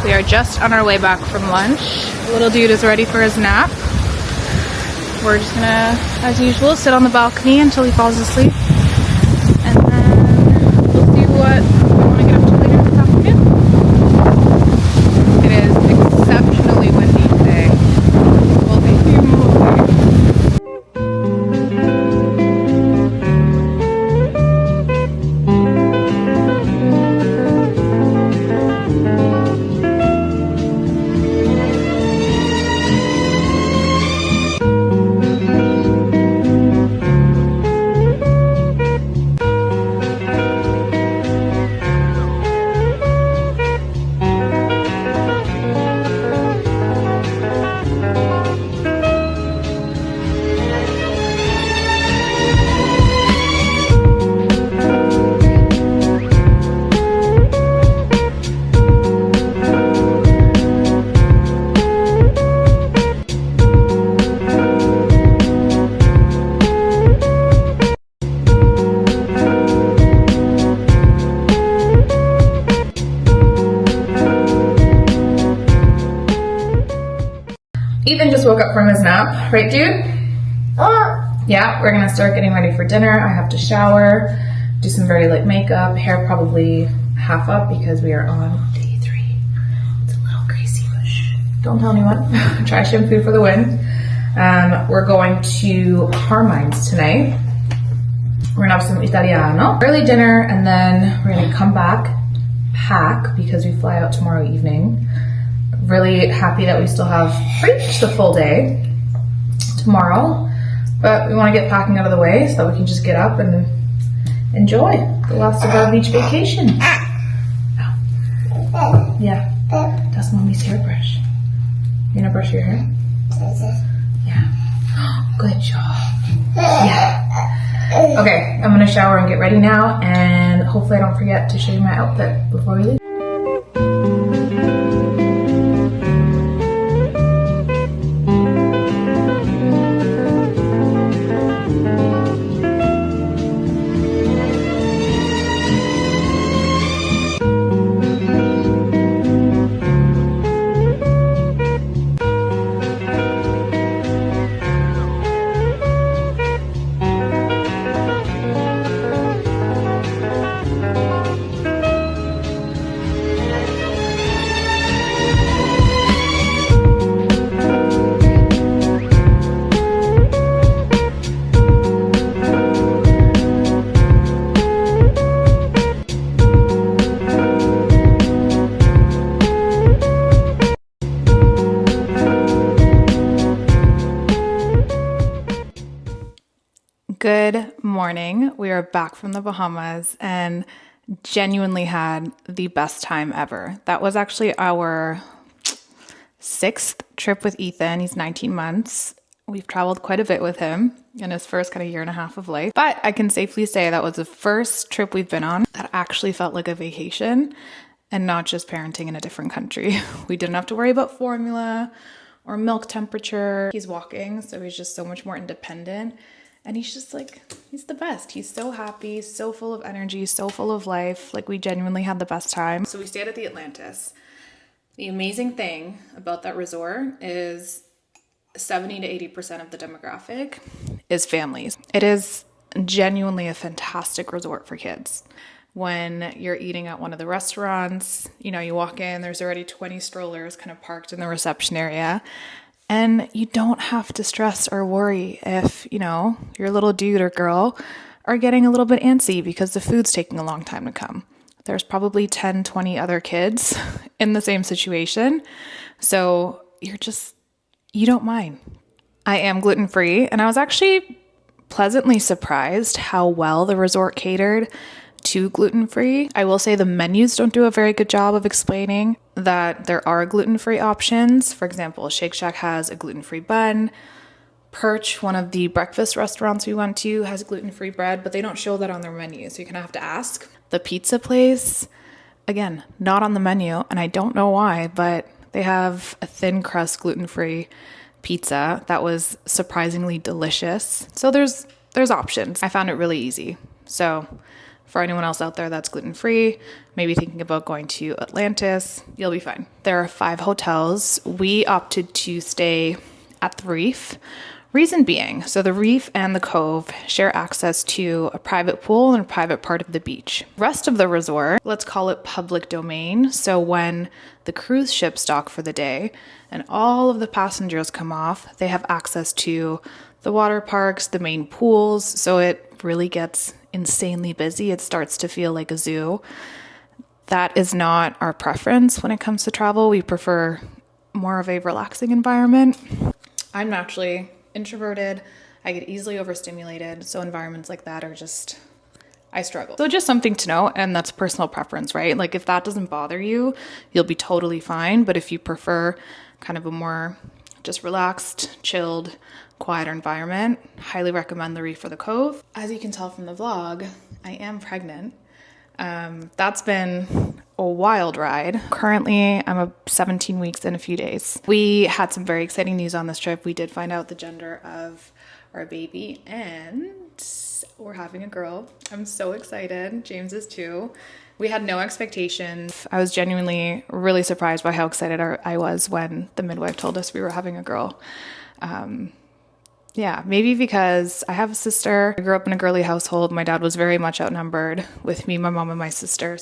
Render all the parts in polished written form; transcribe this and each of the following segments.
We are just on our way back from lunch. Little dude is ready for his nap. We're just gonna, as usual, sit on the balcony until he falls asleep. And then we'll see what we want to get up to later this afternoon. It is exceptionally windy today. We'll be moving. Ethan just woke up from his nap, right dude? Yeah, we're gonna start getting ready for dinner. I have to shower, do some very light makeup, hair probably half up because we are on day 3. It's a little crazy, but shh, don't tell anyone. Try shampoo for the win. We're going to Harmines tonight. We're gonna have some Italiano, early dinner, and then we're gonna come back, pack, because we fly out tomorrow evening. Really happy that we still have pretty much the full day tomorrow, but we want to get packing out of the way so that we can just get up and enjoy the last of our beach vacation. Oh. Yeah, that's mommy's hairbrush. You gonna brush your hair? Yeah. Good job. Yeah. Okay, I'm gonna shower and get ready now, and hopefully I don't forget to show you my outfit before we leave. Good morning. We are back from the Bahamas and genuinely had the best time ever. That was actually our 6th trip with Ethan. He's 19 months. We've traveled quite a bit with him in his first kind of year and a half of life. But I can safely say that was the first trip we've been on that actually felt like a vacation and not just parenting in a different country. We didn't have to worry about formula or milk temperature. He's walking, so he's just so much more independent. And he's just like, he's the best. He's so happy, so full of energy, so full of life. Like, we genuinely had the best time. So we stayed at the Atlantis. The amazing thing about that resort is 70 to 80% of the demographic is families. It is genuinely a fantastic resort for kids. When you're eating at one of the restaurants, you know, you walk in, there's already 20 strollers kind of parked in the reception area. And you don't have to stress or worry if, you know, your little dude or girl are getting a little bit antsy because the food's taking a long time to come. There's probably 10, 20 other kids in the same situation. So you don't mind. I am gluten-free, and I was actually pleasantly surprised how well the resort catered to gluten-free. I will say the menus don't do a very good job of explaining that there are gluten-free options. For example, Shake Shack has a gluten-free bun. Perch, one of the breakfast restaurants we went to, has gluten-free bread, but they don't show that on their menu, so you're gonna have to ask. The pizza place, again, not on the menu, and I don't know why, but they have a thin crust gluten-free pizza that was surprisingly delicious. So there's options. I found it really easy. So For anyone else out there that's gluten-free, maybe thinking about going to Atlantis, you'll be fine. There are 5 hotels. We opted to stay at the Reef. Reason being, so the Reef and the Cove share access to a private pool and a private part of the beach. Rest of the resort, let's call it public domain. So when the cruise ships dock for the day and all of the passengers come off, they have access to the water parks, the main pools. So it really gets insanely busy. It starts to feel like a zoo. That is not our preference when it comes to travel. We prefer more of a relaxing environment. I'm naturally introverted. I get easily overstimulated. So environments like that are just, I struggle. So just something to know, and that's personal preference, right? Like if that doesn't bother you, you'll be totally fine. But if you prefer kind of a more just relaxed, chilled, quieter environment, highly recommend the Reef or the Cove. As you can tell from the vlog, I am pregnant. That's been a wild ride. Currently, I'm 17 weeks in a few days. We had some very exciting news on this trip. We did find out the gender of our baby, and we're having a girl. I'm so excited. James is too. We had no expectations. I was genuinely really surprised by how excited I was when the midwife told us we were having a girl. Yeah, maybe because I have a sister. I grew up in a girly household. My dad was very much outnumbered with me, my mom, and my sister.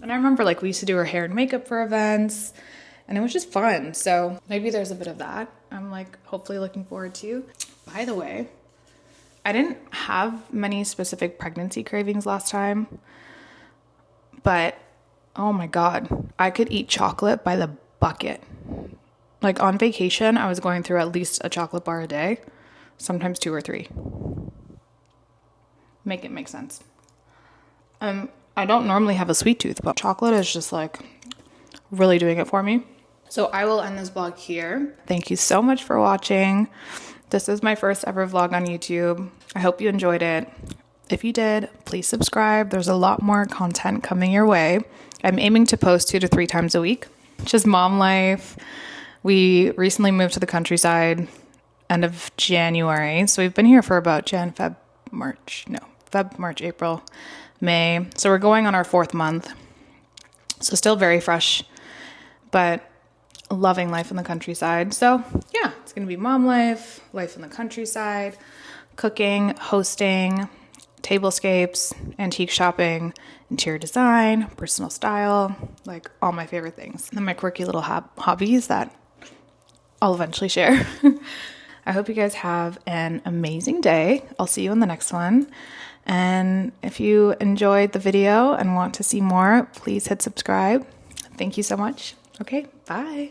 And I remember like we used to do her hair and makeup for events, and it was just fun. So maybe there's a bit of that. I'm like hopefully looking forward to. By the way, I didn't have many specific pregnancy cravings last time, but oh my God, I could eat chocolate by the bucket. Like on vacation, I was going through at least a chocolate bar a day. Sometimes 2 or 3. Make it make sense. I don't normally have a sweet tooth, but chocolate is just like really doing it for me. So I will end this vlog here. Thank you so much for watching. This is my first ever vlog on YouTube. I hope you enjoyed it. If you did, please subscribe. There's a lot more content coming your way. I'm aiming to post 2 to 3 times a week. Just mom life. We recently moved to the countryside end of January. So we've been here for about Feb, March, April, May. So we're going on our 4th month. So still very fresh, but loving life in the countryside. So yeah, it's going to be mom life, life in the countryside, cooking, hosting, tablescapes, antique shopping, interior design, personal style, like all my favorite things. And my quirky little hobbies that I'll eventually share. I hope you guys have an amazing day. I'll see you in the next one. And if you enjoyed the video and want to see more, please hit subscribe. Thank you so much. Okay, bye.